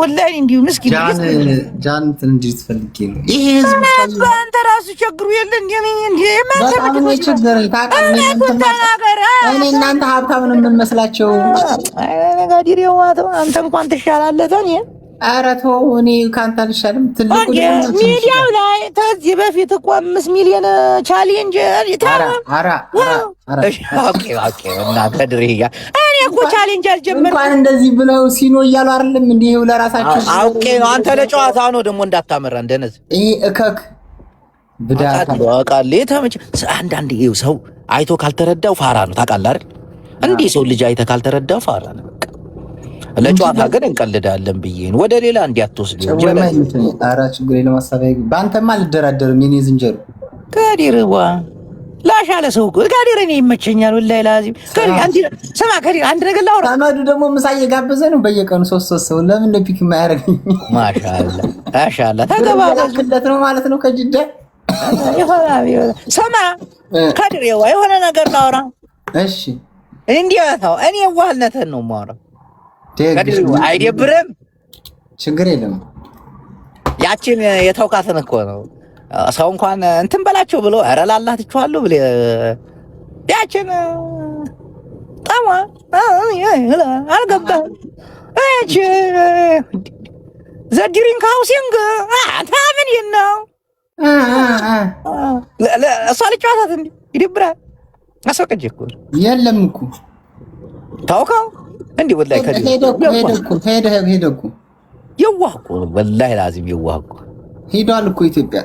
ወላሂ እንዲሁ ምስኪን ጃን እንዴ ትፈልጊ ነው ይሄ ህዝብ አንተ ራሱ ቸግሩ የለ እንዴ በጣም ነው ቸገረኝ ታውቃለህ እኔ እናንተ ሀብታም ነው የምንመስላቸው ነጋዲሬው አንተ እንኳን ትሻላለህ ተኔ ኧረ ተው እኔ ካንተ አልሻልም ትልቁ ሚዲያው ላይ ተዚህ በፊት እኮ 5 ሚሊዮን ቻሌንጅ አራ ኦኬ እና ከድሬያ እኔ እኮ ቻሌንጅ አልጀመርኩም እንኳን እንደዚህ ብለው ሲኖ እያሉ አይደለም እንዴ ይኸው ለራሳቸው ኦኬ ነው አንተ ለጨዋታ ነው ደግሞ እንዳታመራ እንደነዚህ ይሄ እከክ ብዳታ አቃሌ ተመች አንዳንድ ይኸው ሰው አይቶ ካልተረዳው ፋራ ነው ታውቃለህ አይደል እንዴ ሰው ልጅ አይተ ካልተረዳው ፋራ ነው ለጨዋታ ግን እንቀልዳለን ብዬን ወደ ሌላ እንዲያትወስድ ኧረ ችግር የለም አሳባይ ባንተማ አልደራደርም የኔ ዝንጀሮ ከዲርዋ ላሻለ ሰው ከዲር እኔ ይመቸኛል ወላሂ ላዚም ከዲር አንተ ስማ ከዲር አንድ ነገር ላውራ ታማዱ ደግሞ ምሳ እየጋበዘ ነው በየቀኑ 3 ሰው ለምን ነው ፒክ የማያደርገኝ ማሻአላ ተገባበት ነው ማለት ነው ከጅዳ ስማ ከዲር የሆነ ነገር ላውራ እሺ እንዲያው እኔ ዋህልነትን ነው የማወራው አይደብርም ችግር የለም ያችን የተውካተን እኮ ነው ሰው እንኳን እንትን በላቸው ብሎ ኧረ ላላህ ትችዋለሁ ብለ ያችን ጣማ አልገባም እቺ ዘዲሪንግ ሃውሲንግ ታምን ነው እሷ ልጨዋታት እንዴ ይደብራል አስወቀጅ እኮ የለም እኮ ታውቃው እንዴ ወላሂ ሄደኩ የዋህኩ ወላሂ ላዚም የዋህኩ ሄዷል እኮ ኢትዮጵያ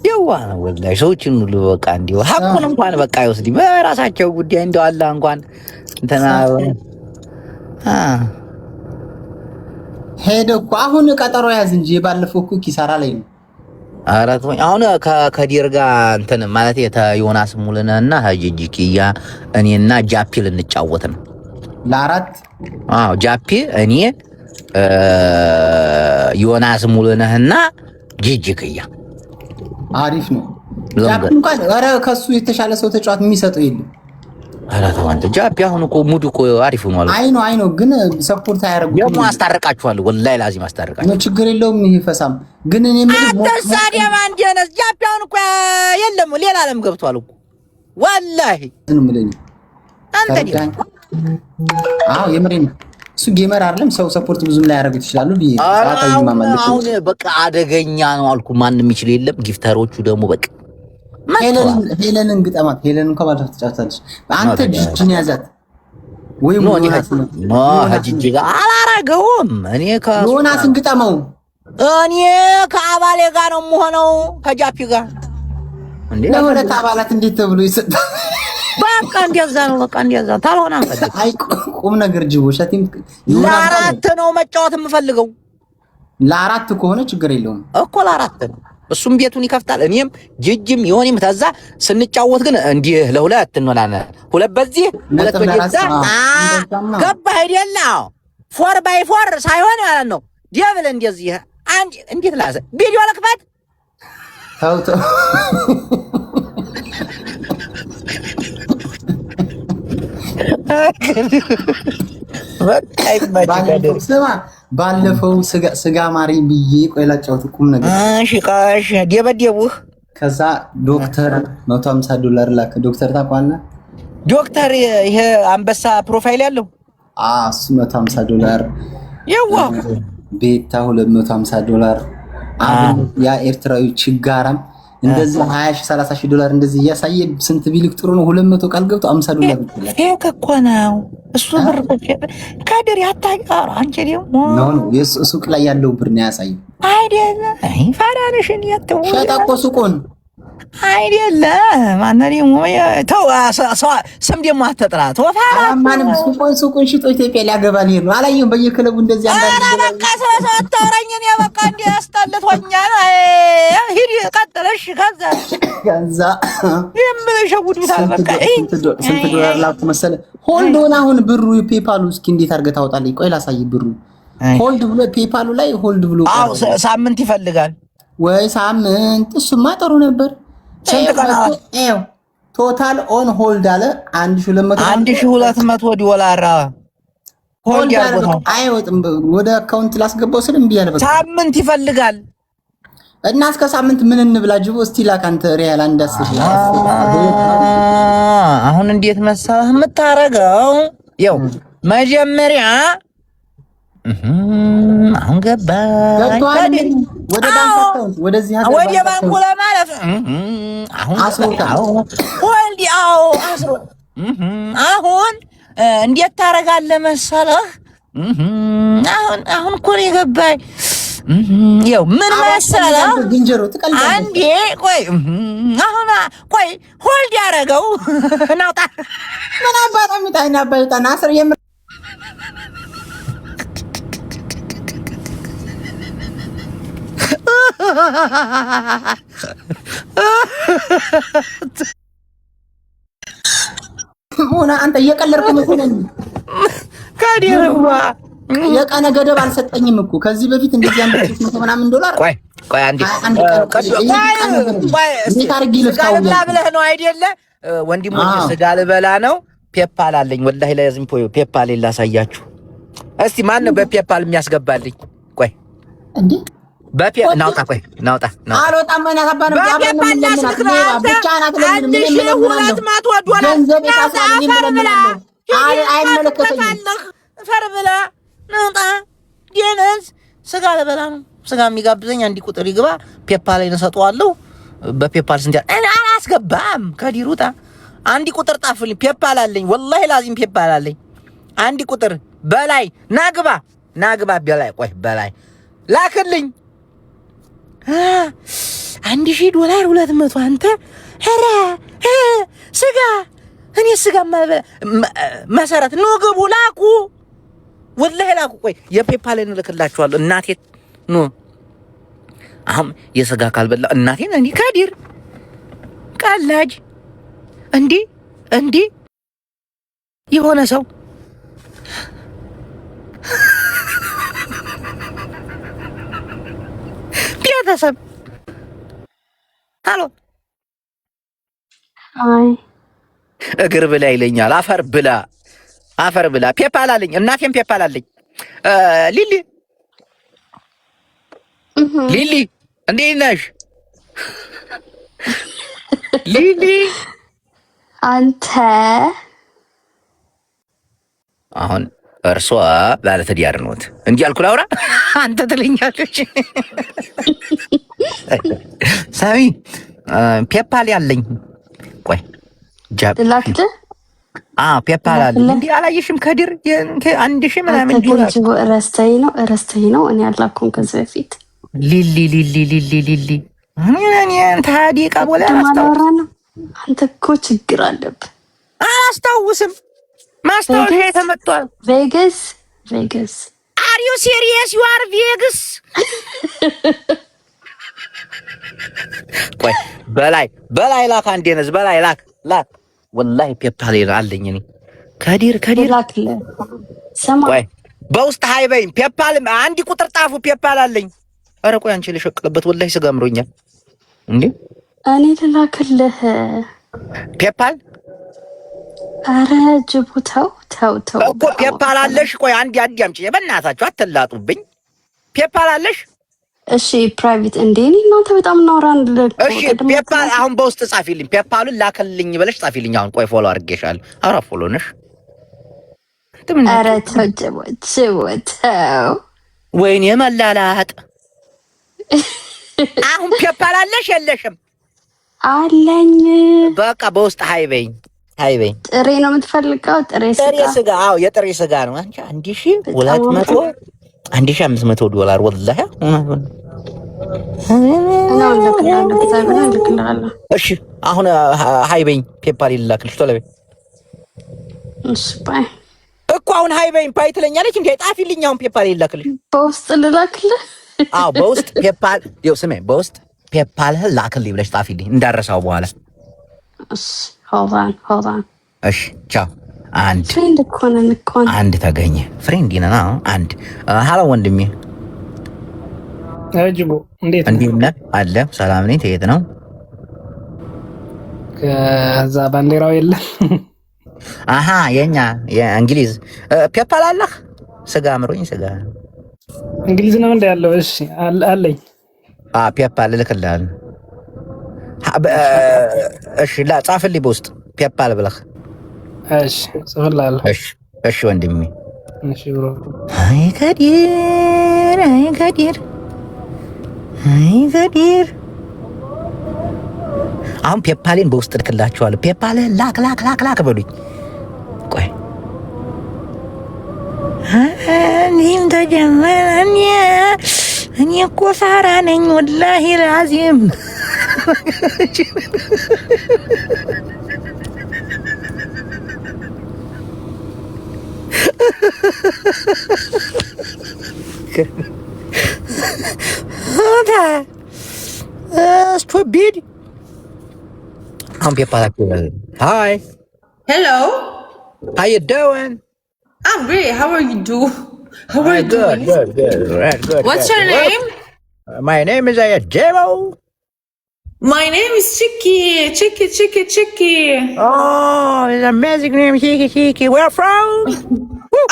የዋህ ነው ወላሂ ሰዎችን ሁሉ በቃ እንዲሁ ሀቁን እንኳን በቃ ይወስድ በራሳቸው ጉዳይ እንደው አላህ እንኳን እንትና ሄደኩ አሁን ቀጠሮ ያዝ እንጂ ባለፈው እኮ ኪሳራ ላይ ነው አራት አሁን ከዲር ጋር እንትን ማለት ዮናስ ሙሉነህና ሀጂጂኪያ እኔና ጃፒ ልንጫወት ነው ለአራት ጃፒ እኔ ዮናስ ሙሉነህና ጂጂክያ አሪፍ ነው ጃፒ እንኳን ኧረ ከሱ የተሻለ ሰው ተጫዋት የሚሰጠው የለም ኧረ ተው አንተ ጃፒ አሁን እኮ ሙዱ እኮ አሪፍ ሆኗል አይ ነው ግን ሰፖርት አያደርጉም ደግሞ አስታርቃችኋለሁ ወላሂ ላዚም አስታርቃችኋለሁ ነው ችግር የለውም ይሄ ፈሳም ግን እኔ አትሳደብ አንተ ነህ ጃፒ አሁን እኮ የለም ሌላ ዓለም ገብቷል እኮ ወላሂ ነው የምልህ አንተ የምሬን እሱ ጌመር አይደለም ሰው ሰፖርት ብዙም ላይ ያደርጉት ይችላሉ አሁን በቃ አደገኛ ነው አልኩ ማንም ይችል የለም ጊፍተሮቹ ደግሞ በቃ ሄለንን ግጠማት ሄለንን ከባለፈው ተጫውታለች አንተ ጂጂን ያዛት ወይ ሞ ሀጂጂ ጋር አላረገውም እኔ ዮናስን ግጠመው እኔ ከአባሌ ጋር ነው የምሆነው ከጃፒ ጋር እንዴ ለሁለት አባላት እንዴት ተብሎ ይሰጣል በቃ እንደዛ ነው በቃ እንደዛ ታልሆነ አንፈልግ አይ ቁም ነገር ጅቦ ሸቲም ለአራት ነው መጫወት የምፈልገው ለአራት ከሆነ ችግር የለውም እኮ ለአራት ነው እሱም ቤቱን ይከፍታል እኔም ጅጅም ይሆንም ተዛ ስንጫወት ግን እንዲህ ለሁለት እንሆናለን ሁለት በዚህ ሁለት በዛ ገባ አይደል 4x4 ሳይሆን ማለት ነው ዲያብል እንደዚህ አንድ እንዴት ላዘ ቪዲዮ ለክፈት ታውታ ባለፈው ስጋ ማሪ ብዬ ቆይ ላጫውት ቁም ነገር እሺ ደበደቡህ ከዛ ዶክተር $150 ላከ ዶክተር ታውቃለህ ዶክተር ይሄ አንበሳ ፕሮፋይል ያለው እሱ $150 ይዋው ቤታ $250 አሁን ያ ኤርትራዊ ችጋራም እንደዚህ 20,000 $30,000 እንደዚህ እያሳየ ስንት ቢልክ ጥሩ ነው 200 ቃል ገብቶ $50 ይችላል ይሄ እኮ ነው እሱ ብር ካደር ያታቃር አንቺ ደግሞ ነው ሱቅ ላይ ያለው ብር ነው ያሳየው አይደለ አይ ፋራንሽን ያተው ሸጣቆ ሱቁን አይደለ ማንነሪ ሞያ ተው ስም ደግሞ አትጥራት ወፋራ ማንም ሱቁን ሽጦ ኢትዮጵያ ሊያገባ ነው አላየሁም በየክለቡ እንደዚህ አንዳንድ በቃ ሰው አታወራኝን ያ በቃ እንደ ያስጠልቶኛል ሂድ ቀጥለሽ ከዛ የምሸውዱታል በቃ ስንት ዶላር ላኩ መሰለ ሆልድ ሆነ አሁን ብሩ ፔፓሉ እስኪ እንዴት አድርገህ ታወጣለህ ቆይ ላሳይ ብሩ ሆልድ ብሎ ፔፓሉ ላይ ሆልድ ብሎ ሳምንት ይፈልጋል ወይ ሳምንት እሱማ ጥሩ ነበር ስንት ቀን ቶታል ኦን ሆልድ አለ $1,200 $1,200 ሆልድ ያርጎታል። አይወጥም። ወደ አካውንት ላስገባው ስል እምቢ አለ። በቃ ሳምንት ይፈልጋል እና እስከ ሳምንት ምን እንብላ? ጅቦ እስቲ ላክ አንተ ሪያል አንዳስሽ። አሁን እንዴት መሰለህ የምታረገው? ያው መጀመሪያ አሁን ገባኝ ወደ ባንክ አካውንት ወደዚህ ሀገር ወደ ባንኩ ለማለፍ አሁን ወልዲ አስሮ አሁን እንዴት ታረጋለህ መሰለህ? አሁን እኮ ነው የገባኝ። ያው ምን መሰለህ አንዴ ቆይ አሁን ቆይ ሆልድ ያረገው ናውጣ ምን አባጣ ሚጣና ባይጣና አስር ሆነ አንተ እየቀለድኩ መስሎኝ ካዲረዋ የቀነ ገደብ አልሰጠኝም እኮ ከዚህ በፊት እንደዚህ አንድ ምናምን ዶላር ቆይ አንዴ ብለህ ነው አይደለ? ወንድሞቼ ስጋ ልበላ ነው። ፔፓል አለኝ ወላሂ ለያዝም ፔፓል ላሳያችሁ እስቲ። ማን ነው በፔፓል የሚያስገባልኝ? ቆይ እንዴ ናውጣ ቆይ ናውጣ አልወጣም። ምን ያባነው በፔፓል ላስልክ ነው ብቻ ናት። ፈር ብላ ናውጣ ዲነስ ስጋ ልበላ ነው። ስጋ የሚጋብዘኝ አንዲ ቁጥር ይግባ ፔፓል ላይ እሰጠዋለሁ። በፔፓል ስንት እኔ አላስገባም። ከዲሩታ አንዲ ቁጥር ጣፍልኝ። ፔፓል አለኝ ወላሂ ላዚም ፔፓል አለኝ። አንዲ ቁጥር በላይ ናግባ በላይ ቆይ በላይ ላክልኝ። $1000 200 አንተ ኧረ ስጋ እኔ ስጋ መሰረት ነው። ግቡ ላኩ ወላሂ ላኩ። ቆይ የፔፓልን እልክላችኋለሁ። እናቴ ኑ አሁን የስጋ ካልበላ እናቴን እንዲ ካዲር ቀላጅ እንዲ የሆነ ሰው ቤተሰብ አሎ አይ እግር ብላ ይለኛል። አፈር ብላ ፔፓል አለኝ። እናቴም ፔፓል አለኝ። ሊሊ እንዴት ነሽ ሊሊ? አንተ አሁን እርሷ ባለትዳር ነዎት እንዲህ አልኩ ላውራ አንተ ትለኛለች። ሳሚ ፔፓል ያለኝ ቆይ ላክተ ፔፓል አለኝ። እንዴ አላየሽም? ከድር 1000 ምናምን ዶላር ረስተኝ ነው እኔ አላኩም ከዚህ በፊት ሊሊ እኔ ታዲቃ ቦላ አንተ እኮ ችግር አለብህ። አላስታውስም። ማስታወሻ የተመቷል። ቬጋስ አር ዩ ሲሪየስ? ዩ አር ቬጋስ? ቆይ በላይ ላክ አንዴ ነዝ በላይ ላክ ወላሂ ፔፓል አለኝ እኔ ከዲር ላክ ሰማ። ቆይ በውስጥ ሃይበኝ ፔፓል አንዲ ቁጥር ጣፉ ፔፓል አለኝ። ኧረ ቆይ አንቺ ልሸቅልበት ወላሂ ስጋምሮኛል እንዴ እኔ ልላክልህ ፔፓል። ኧረ ጅቡ ተው እኮ ፔፓል አለሽ? ቆይ አንዲ አምጪ በእናታችሁ አትላጡብኝ። ፔፓል አለሽ? እሺ ፕራይቬት እንዴ እናንተ በጣም እናወራን። እሺ ፔፓል አሁን በውስጥ ጻፊልኝ። ፔፓሉን ላከልኝ ብለሽ ጻፊልኝ። አሁን ቆይ ፎሎ አድርጌሻለሁ። ኧረ ፎሎ ነሽ? ኧረ ተው ጅቡ ተው። ወይኔ መላላጥ። አሁን ፔፓል አለሽ የለሽም? አለኝ። በቃ በውስጥ ሃይበኝ ጥሬ ነው የምትፈልገው? ጥሬ ስጋ? አዎ የጥሬ ስጋ ነው። አንቺ 1200 $1500 ወላሂ እሺ አሁን ሃይበኝ ፔፓል ይላክልሽ ቶሎ በይ። እሺ ባይ እኮ አሁን ሃይበኝ ፓይ ትለኛለች እንዴ? ጣፊልኝ አሁን ፔፓል ይላክልሽ። በውስጥ ልላክልህ? አዎ በውስጥ ፔፓል ስሜ በውስጥ ፔፓል ላክልኝ ብለሽ ጣፊልኝ እንዳረሳው በኋላ። እሺ ሆልድ ኦን እሺ ቻው። ፍሬንድ እኮ ነን እኮ አንድ ተገኘ። ፍሬንድ ነን። አንድ ሃሎ ወንድሜ አጅቦ እንዴት ነህ? አለ ሰላም ነኝ። ትሄድ ነው ከዛ ባንዲራው የለም። አሃ የኛ የእንግሊዝ ፔፓል አለህ? ስጋ አምሮኝ ስጋ እንግሊዝ ነው እንደ ያለው። እሺ አለኝ። ፔፓል እልክልሃለሁ። እሺ ጻፍልኝ በውስጥ ፔፓል ብለህ። እሺ ጽፍልሃለሁ። እሺ ወንድሜ። እሺ ብሮ። አይ ከዲር አሁን ፔፓሌን በውስጥ እልክላችኋለሁ። ፔፓልህን ላክ በሉኝ። ቆይ እኔም ተጀመረ። እኔ እኮ ሳራ ነኝ ወላሂ ላዚም። stupid. I'm Peppa. Hi. Hello. How you doing? I'm great. How are you doing? How are you doing? Good. What's your name? My name is Jemo. My name is Chicky. Oh, it's an amazing name, Chicky. Where from?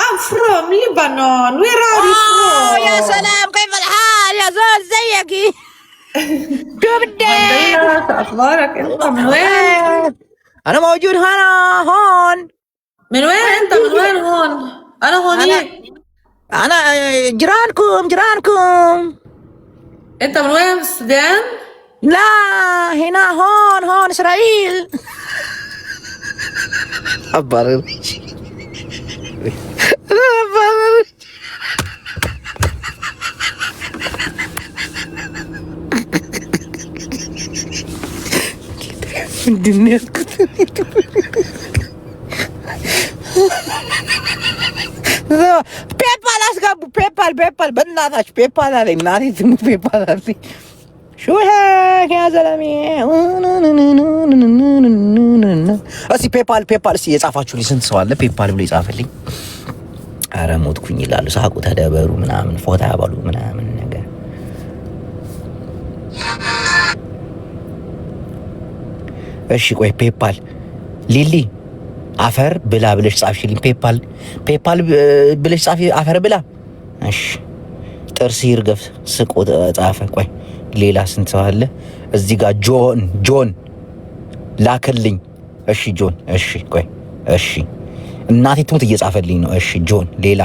I'm from Lebanon. Where are you from? يا سلام كيف الحال يا زول زيك شو بدك؟ أخبارك أنت من وين؟ أنا موجود هون من وين أنت من وين هون؟ أنا هونيك. أنا جيرانكم أنت من وين؟ من السودان؟ لا هنا هون إسرائيل. أبرر ምንድን ያልኩት? ፔፓል አስገቡ። ፔፓል በእናታችሁ ፔፓል አለኝ። እናቴ ትሙት ፔፓል አለኝ። شو هيك يا زلمه እስኪ ፔፓል እስኪ የጻፋችሁልኝ ስንት ሰው አለ ፔፓል ብሎ ይጻፍልኝ። ኧረ ሞትኩኝ ይላሉ። ሳቁ ተደበሩ ምናምን ፎታ ያባሉ ምናምን ነገር። እሺ ቆይ ፔፓል ሊሊ አፈር ብላ ብለሽ ጻፍሽልኝ። ፔፓል ብለሽ ጻፊ አፈር ብላ። እሺ ጥርስ ይርገፍ ስቆ ጻፈ። ቆይ ሌላ ስንት ሰው አለ እዚህ ጋር? ጆን ላክልኝ። እሺ ጆን። እሺ ቆይ እሺ እናቴ ትሙት እየጻፈልኝ ነው። እሺ ጆን። ሌላ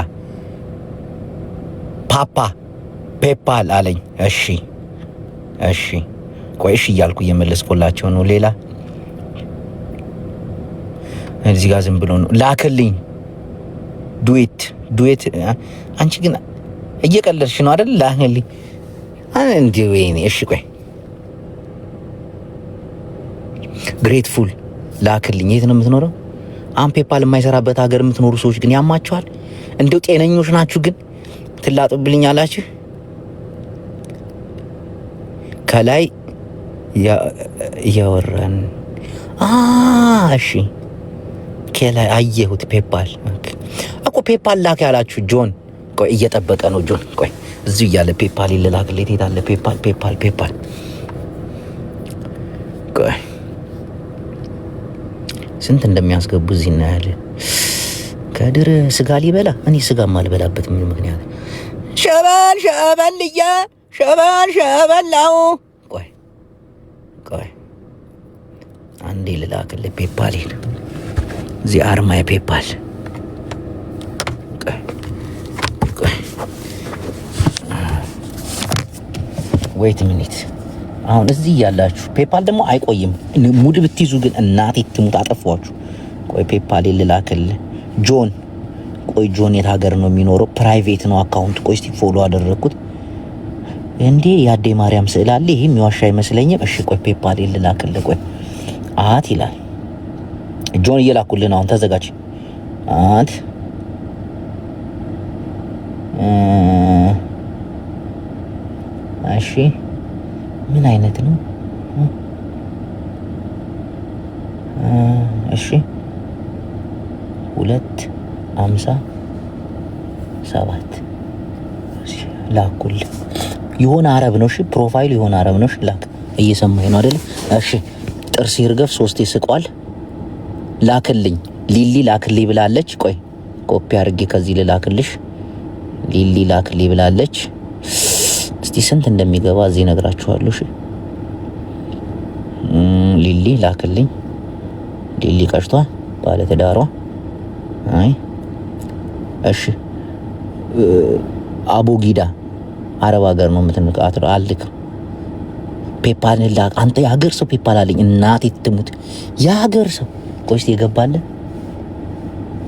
ፔፓል አለኝ። እሺ ቆይ እሺ እያልኩ እየመለስኩላቸው ነው። ሌላ እዚህ ጋር ዝም ብሎ ነው ላክልኝ። ዱዌት አንቺ ግን እየቀለድሽ ነው አይደል? ላክልኝ አንዴ ወይኔ። እሺ ቆይ ግሬትፉል ላክልኝ። የት ነው የምትኖረው? አሁን ፔፓል የማይሰራበት ሀገር የምትኖሩ ሰዎች ግን ያማችኋል። እንደው ጤነኞች ናችሁ ግን ትላጡብልኛላችሁ። ከላይ እያወራን እሺ ከላይ አየሁት ፔፓል እኮ ፔፓል ላክ ያላችሁ ጆን። ቆይ እየጠበቀ ነው ጆን። ቆይ እዚሁ እያለ ፔፓል ይላክልኝ። የት አለ ፔፓል? ቆይ ስንት እንደሚያስገቡ እዚህ እናያለን። ከድር ስጋ ሊበላ እኔ ስጋ ማልበላበት ምን ምክንያት? ሸበላው ቆይ አንዴ ልላክልህ ፔፓሌን። እዚህ አርማ የፔፓል ቆይ ዌይት ሚኒት። አሁን እዚህ ያላችሁ ፔፓል ደግሞ አይቆይም። ሙድ ብትይዙ ግን እናቴ ትሙት አጠፋችሁ። ቆይ ፔፓል ልላክልህ ጆን። ቆይ ጆን የት ሀገር ነው የሚኖረው? ፕራይቬት ነው አካውንት። ቆይ እስቲ ፎሎ አደረኩት እንዴ ያዴ ማርያም ስዕል አለ። ይሄም የዋሻ አይመስለኝም። እሺ ቆይ ፔፓል ልላክልህ። ቆይ ይላል ጆን እየላኩልህ ነው። አሁን ተዘጋጅ። እሺ ምን አይነት ነው? እሺ 257 ላኩልህ። የሆነ አረብ ነው። እሺ ፕሮፋይል የሆነ አረብ ነው። እሺ ላክ። እየሰማኸኝ ነው አይደል? እሺ ጥርስ ይርገፍ 3 ይስቋል። ላክልኝ ሊሊ ላክልኝ ብላለች። ቆይ ኮፒ አድርጌ ከዚህ ልላክልሽ። ሊሊ ላክሊ ብላለች። እስቲ ስንት እንደሚገባ እዚህ ነግራችኋለሁ። እሺ ሊሊ ላክልኝ። ሊሊ ቀሽቷ ባለ ተዳሯ አይ እሺ አቡጊዳ አረብ ሀገር ነው የምትንቃት። አልክ ፔፓል ላክ አንተ የሀገር ሰው ፔፓል አለኝ እናቴ ትሙት የሀገር ሰው ቆይስ የገባለ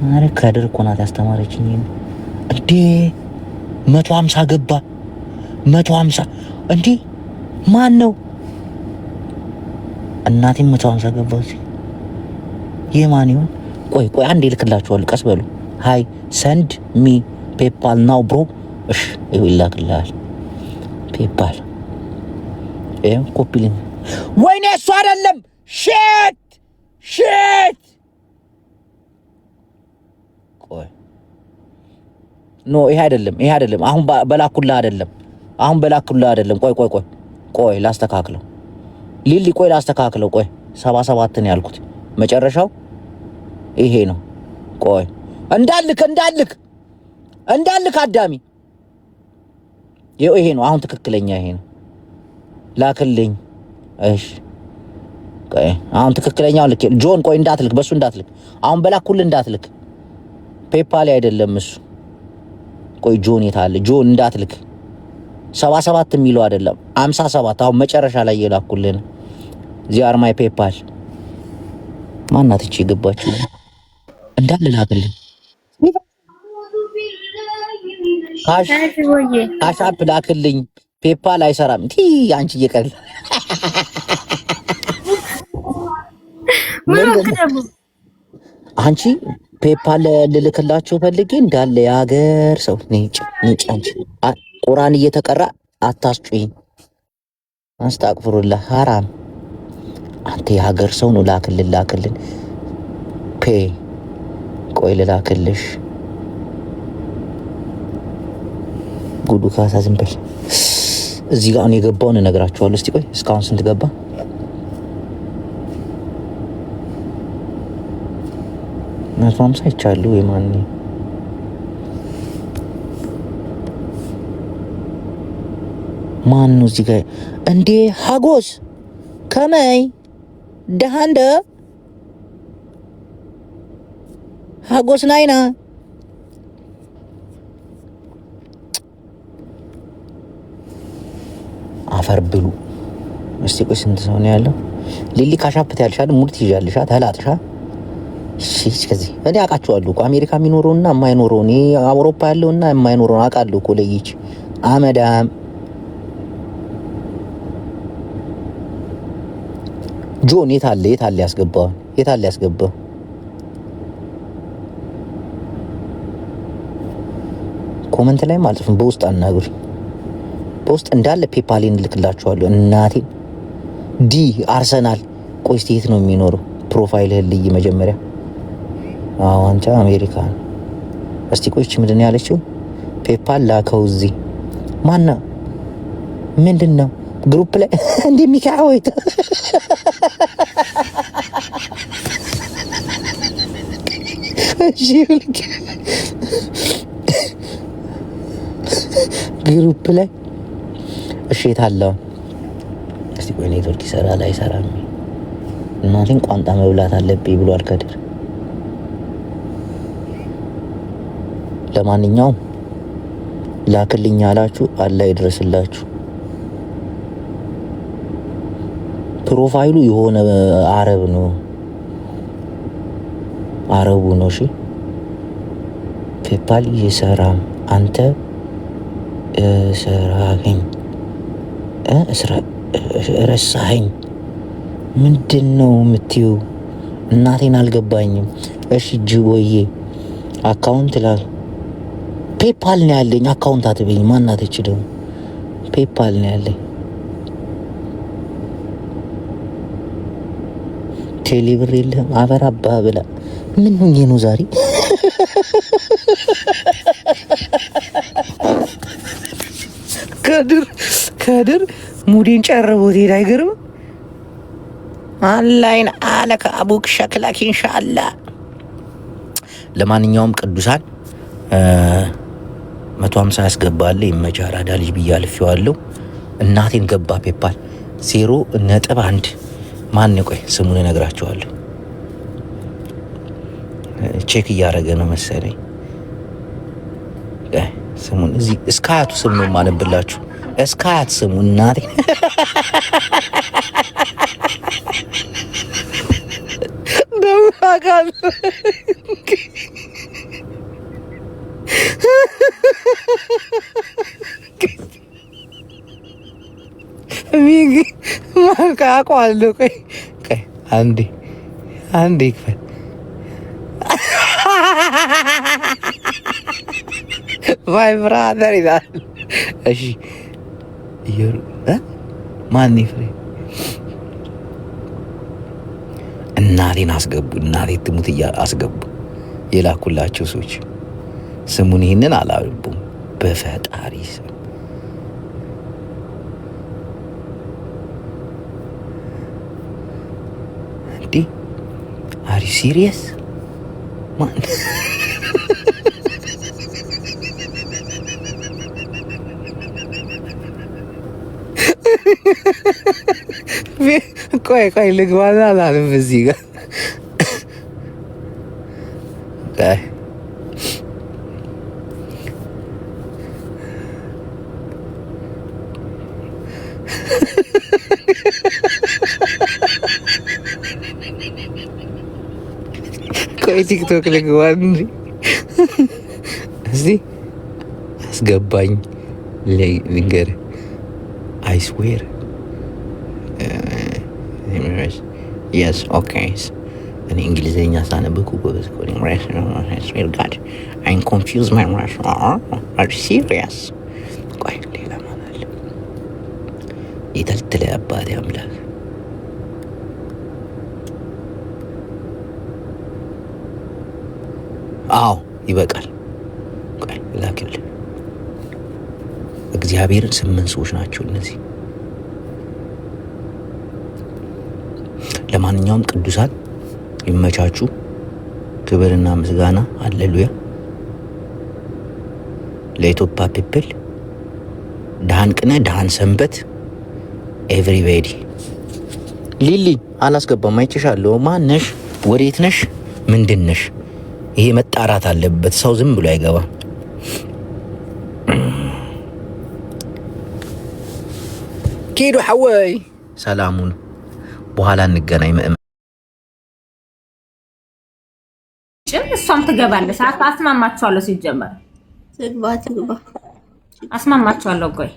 አረ ከድር እኮ ናት ያስተማረችኝ እንዴ 150 ገባ 150 እንዴ ማን ነው እናቴ 150 ገባች የማን ይሁን ቆይ አንዴ ልክላችኋለሁ ቀስ በሉ ሃይ ሰንድ ሚ ፔፓል ናው ብሮ እሺ ይላክልሃል ፔፓል ኮፒ ሊንክ ወይኔ እሱ አይደለም ሺት ቆይ ኖ ይሄ አይደለም አሁን በላኩልህ አይደለም ቆይ ላስተካክለው ሊሊ ቆይ ላስተካክለው ቆይ 77 ነው ያልኩት መጨረሻው ይሄ ነው ቆይ እንዳልክ አዳሚ ይሄ ነው አሁን ትክክለኛ ይሄ ነው ላክልኝ እሺ ቆይ አሁን ትክክለኛው ልክ ጆን ቆይ እንዳትልክ በሱ እንዳትልክ አሁን በላኩልህ እንዳትልክ ፔፓል አይደለም እሱ ቆይ ጆን የታለ ጆን እንዳትልክ 77 የሚለው አይደለም 57 አሁን መጨረሻ ላይ የላኩልህ ዚአር ማይ ፔፓል ማናት እቺ ገባችሁ እንዳለ ላክልኝ ካሻፕ ላክልኝ ፔፓል አይሰራም ቲ አንቺ እየቀል አንቺ ፔፓል ልልክላችሁ ፈልጌ እንዳለ የሀገር ሰው ነጭ አንቺ ቁርአን እየተቀራ አታስጩኝ አስተግፍሩላህ ሐራም አንተ የሀገር ሰው ነው ላክልን ፔ ቆይ ልላክልሽ ጉዱ ካሳ ዝም በል እዚህ ጋር ነው የገባውን እነግራችኋለሁ እስቲ ቆይ እስካሁን ስንት ገባ ናቷም ሳይቻሉ የማን ነው እዚህ ጋር እንዴ ሀጎስ ከመይ ደሃንደ ሀጎስ ናይና አፈር ብሉ እስቲ ቆይ ስንት ሰው ነው ያለው ሊሊ ካሻፕት ያልሻል ሙርት ይያልሻ ተላጥሻ እሺ ከዚህ እኔ አውቃቸዋለሁ እኮ አሜሪካ የሚኖረውና የማይኖረው እኔ አውሮፓ ያለውና የማይኖረው አውቃለሁ እኮ ለይች አመዳም ጆን የታለ ያስገባው ኮሜንት ላይ ማለት ነው በውስጥ አናግሩ በውስጥ እንዳለ ፔፓሊን ልክላችኋለሁ እናቴ ዲ አርሰናል ቆይ እስቲ የት ነው የሚኖረው ፕሮፋይልህን ልይ መጀመሪያ አንተ አሜሪካ እስቲ ቆይች ምንድነው ያለችው ፔፓል ላከው እዚህ ማና ምንድነው ግሩፕ ላይ እንደሚካወት እሺ ግሩፕ ላይ እሺ ታላው እስቲ ቆይ ኔትወርክ ይሰራል አይሰራም እናቴን ቋንጣ መብላት አለብኝ ብሏል ከድር ለማንኛውም ላክልኝ አላችሁ አላህ ይድረስላችሁ ፕሮፋይሉ የሆነ አረቡ ነው እሺ ፔፓል ይሰራም አንተ ረሳኸኝ ምንድነው የምትይው እናቴን አልገባኝም እሺ ጅቦዬ አካውንት ላይ ፔፓል ነው ያለኝ አካውንት አትበኝ ማናት እቺ ደግሞ ፔፓል ነው ያለኝ ቴሌብር የለም አበራባ ብላ ምን ሆኜ ነው ዛሬ ከድር ሙዲን ጨርቦት ሄዳ አይገርም አላይን አለከ አቡክ ሸክላክ ኢንሻአላህ ለማንኛውም ቅዱሳን 150 ያስገባል። ይመቻ አራዳ ልጅ ብዬ አልፌዋለሁ። እናቴን ገባ ፔፓል 0.1 ማን ቆይ ስሙን እነግራቸዋለሁ። ቼክ እያደረገ ነው መሰለኝ። ስሙን እዚህ እስከ አያቱ ስም ነው የማነብላችሁ። እስከ አያት ስሙ እናቴ ደማካል ሚግ ማቃቋል ቆይ አንዴ ክፈል ማይ ብራዘር ይላል። እሺ ይሩ ማን ይፍሬ እናቴን አስገቡ። እናቴ ትሙት አስገቡ። የላኩላቸው ሰዎች ስሙን ይሄንን አላልቡም። በፈጣሪ ስም እንዴ አሪ ሲሪየስ ማን ቆይ ልግባና አላለም እዚህ ጋር ቆይ ቲክቶክ ልግባ እዚህ አስገባኝ ልንገርህ I swear. Yes, okay. እኔ እንግሊዘኛ ሳነብኩ ጎበዝ ኮዲንግ ራይት ነው። I swear God. I'm confused my English. Are you serious? ቆይ ሌላ ማለት አለ። ይተልተለ አባቴ አምላክ አዎ ይበቃል። ቆይ ላክልህ እግዚአብሔርን 8 ሰዎች ናቸው እነዚህ። ለማንኛውም ቅዱሳን ይመቻቹ። ክብርና ምስጋና ሃሌሉያ ለኢትዮጵያ ፒፕል። ዳን ቅነ ዳን ሰንበት ኤቭሪባዲ። ሊሊ አላስገባም አይቼሻለሁ። ማነሽ? ወዴት ነሽ? ምንድን ነሽ? ይሄ መጣራት አለበት። ሰው ዝም ብሎ አይገባም። ኪዱ ሐወይ ሰላሙን በኋላ እንገናኝ። ምእመን እሷም ትገባለች። አስማማችኋለሁ። ሲጀመር ትግባ አስማማችኋለሁ። ቆይ